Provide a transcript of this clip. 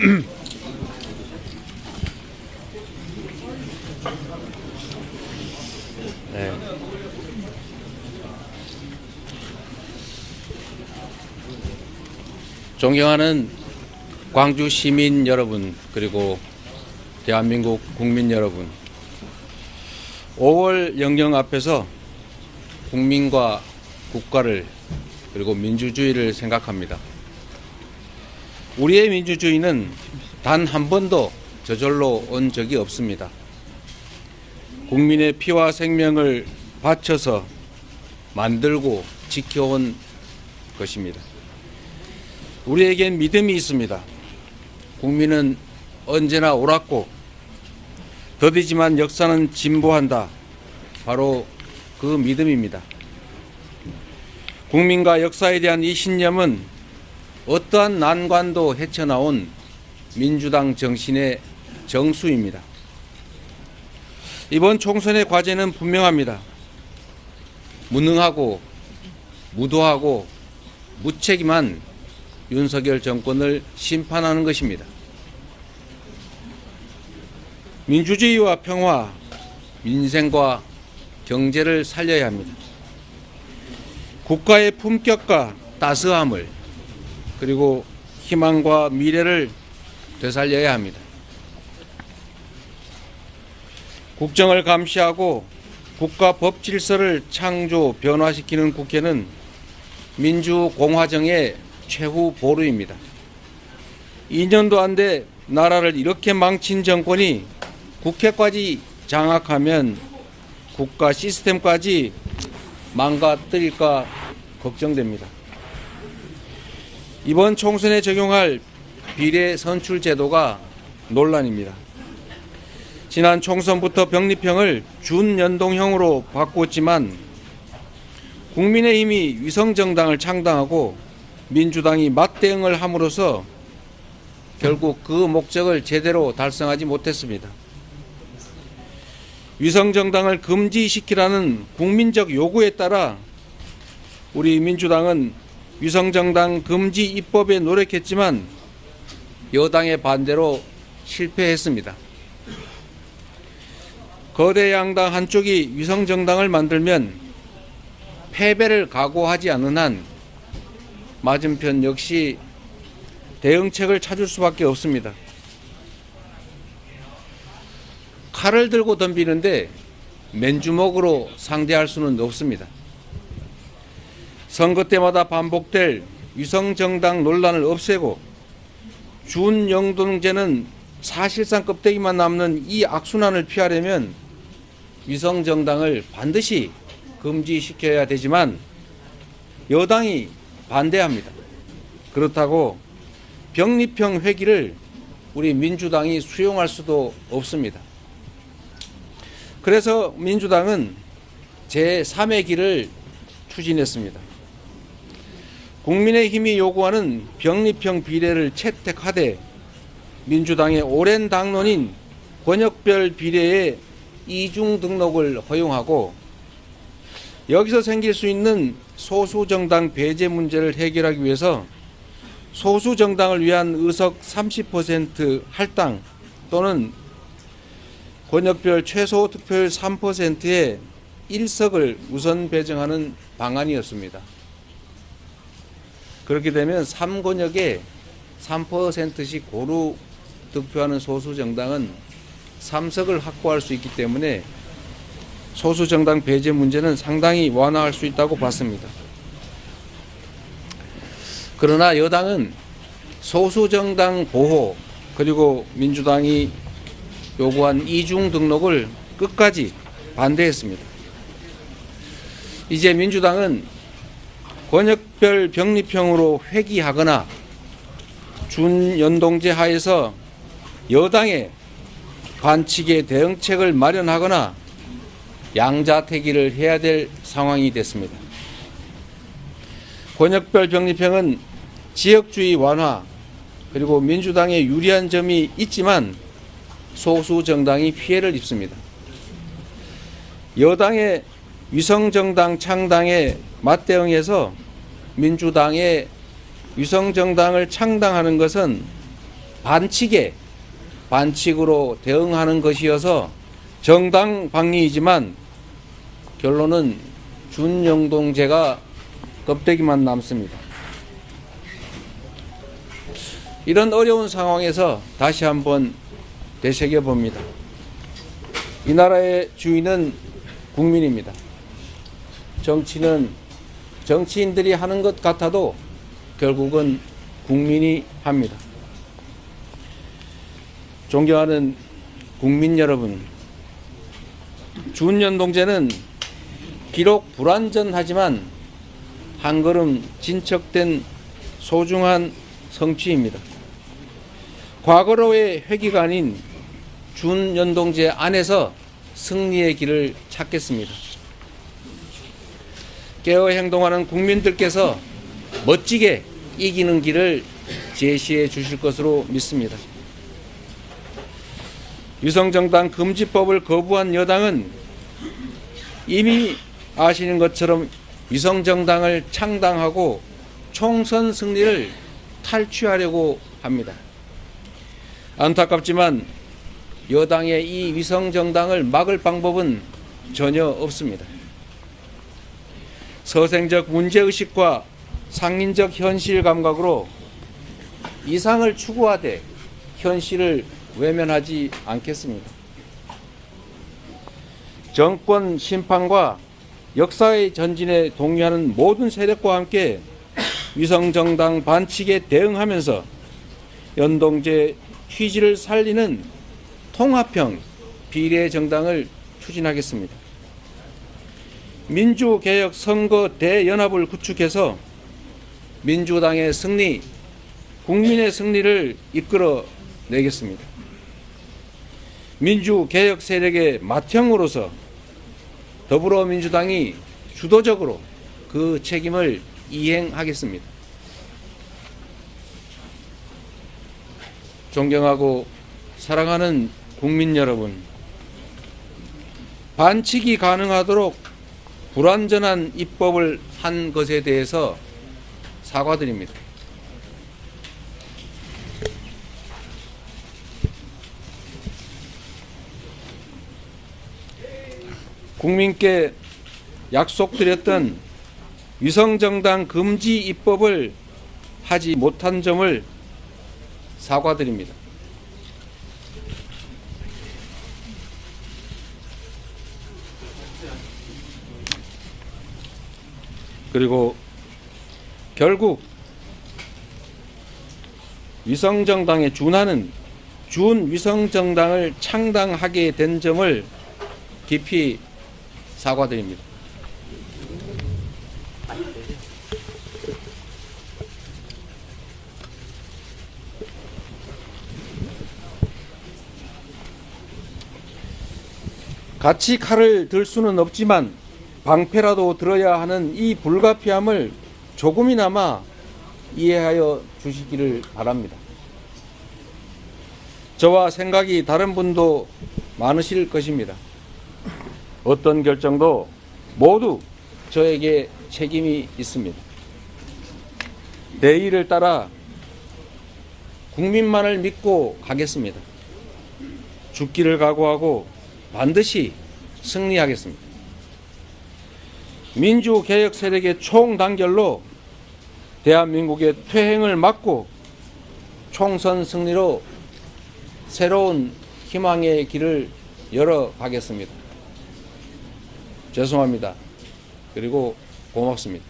네. 존경하는 광주 시민 여러분, 그리고 대한민국 국민 여러분, 5월 영령 앞에서 국민과 국가를 그리고 민주주의를 생각합니다. 우리의 민주주의는 단 한 번도 저절로 온 적이 없습니다. 국민의 피와 생명을 바쳐서 만들고 지켜온 것입니다. 우리에겐 믿음이 있습니다. 국민은 언제나 옳았고 더디지만 역사는 진보한다. 바로 그 믿음입니다. 국민과 역사에 대한 이 신념은 어떠한 난관도 헤쳐나온 민주당 정신의 정수입니다. 이번 총선의 과제는 분명합니다. 무능하고 무도하고 무책임한 윤석열 정권을 심판하는 것입니다. 민주주의와 평화, 민생과 경제를 살려야 합니다. 국가의 품격과 따스함을, 그리고 희망과 미래를 되살려야 합니다. 국정을 감시하고 국가 법 질서를 창조 변화시키는 국회는 민주공화정의 최후 보루입니다. 2년도 안 돼 나라를 이렇게 망친 정권이 국회까지 장악하면 국가 시스템까지 망가뜨릴까 걱정됩니다. 이번 총선에 적용할 비례 선출 제도가 논란입니다. 지난 총선부터 병립형을 준연동형으로 바꿨지만 국민의힘이 위성정당을 창당하고 민주당이 맞대응을 함으로써 결국 그 목적을 제대로 달성하지 못했습니다. 위성정당을 금지시키라는 국민적 요구에 따라 우리 민주당은 위성정당 금지 입법에 노력했지만 여당의 반대로 실패했습니다. 거대 양당 한쪽이 위성정당을 만들면 패배를 각오하지 않는 한 맞은편 역시 대응책을 찾을 수밖에 없습니다. 칼을 들고 덤비는데 맨주먹으로 상대할 수는 없습니다. 선거 때마다 반복될 위성정당 논란을 없애고 준영동제는 사실상 껍데기만 남는 이 악순환을 피하려면 위성정당을 반드시 금지시켜야 되지만 여당이 반대합니다. 그렇다고 병립형 회기를 우리 민주당이 수용할 수도 없습니다. 그래서 민주당은 제3의 길을 추진했습니다. 국민의힘이 요구하는 병립형 비례를 채택하되 민주당의 오랜 당론인 권역별 비례의 이중 등록을 허용하고 여기서 생길 수 있는 소수정당 배제 문제를 해결하기 위해서 소수정당을 위한 의석 30% 할당 또는 권역별 최소 득표율 3%의 1석을 우선 배정하는 방안이었습니다. 그렇게 되면 3권역에 3%씩 고루 득표하는 소수정당은 3석을 확보할 수 있기 때문에 소수정당 배제 문제는 상당히 완화할 수 있다고 봤습니다. 그러나 여당은 소수정당 보호 그리고 민주당이 요구한 이중 등록을 끝까지 반대했습니다. 이제 민주당은 권역별 병립형으로 회귀하거나 준연동제 하에서 여당의 반칙의 대응책을 마련하거나 양자택일을 해야 될 상황이 됐습니다. 권역별 병립형은 지역주의 완화 그리고 민주당에 유리한 점이 있지만 소수 정당이 피해를 입습니다. 여당의 위성정당 창당에 맞대응해서 민주당의 위성정당을 창당하는 것은 반칙으로 대응하는 것이어서 정당방위이지만 결론은 준연동제가 껍데기만 남습니다. 이런 어려운 상황에서 다시 한번 되새겨봅니다. 이 나라의 주인은 국민입니다. 정치는 정치인들이 하는 것 같아도 결국은 국민이 합니다. 존경하는 국민 여러분, 준연동제는 비록 불완전하지만 한 걸음 진척된 소중한 성취입니다. 과거로의 회귀가 아닌 준연동제 안에서 승리의 길을 찾겠습니다. 깨어 행동하는 국민들께서 멋지게 이기는 길을 제시해 주실 것으로 믿습니다. 위성정당 금지법을 거부한 여당은 이미 아시는 것처럼 위성정당을 창당하고 총선 승리를 탈취하려고 합니다. 안타깝지만 여당의 이 위성정당을 막을 방법은 전혀 없습니다. 서생적 문제의식과 상인적 현실 감각으로 이상을 추구하되 현실을 외면하지 않겠습니다. 정권 심판과 역사의 전진에 동의하는 모든 세력과 함께 위성정당 반칙에 대응하면서 연동제 취지를 살리는 통합형 비례정당을 추진하겠습니다. 민주개혁 선거 대연합을 구축해서 민주당의 승리, 국민의 승리를 이끌어 내겠습니다. 민주개혁 세력의 맏형으로서 더불어민주당이 주도적으로 그 책임을 이행하겠습니다. 존경하고 사랑하는 국민 여러분, 반칙이 가능하도록 불완전한 입법을 한 것에 대해서 사과드립니다. 국민께 약속드렸던 위성정당 금지 입법을 하지 못한 점을 사과드립니다. 그리고 결국 위성정당에 준하는 준위성정당을 창당하게 된 점을 깊이 사과드립니다. 같이 칼을 들 수는 없지만 방패라도 들어야 하는 이 불가피함을 조금이나마 이해하여 주시기를 바랍니다. 저와 생각이 다른 분도 많으실 것입니다. 어떤 결정도 모두 저에게 책임이 있습니다. 내일을 따라 국민만을 믿고 가겠습니다. 죽기를 각오하고 반드시 승리하겠습니다. 민주개혁 세력의 총단결로 대한민국의 퇴행을 막고 총선 승리로 새로운 희망의 길을 열어가겠습니다. 죄송합니다. 그리고 고맙습니다.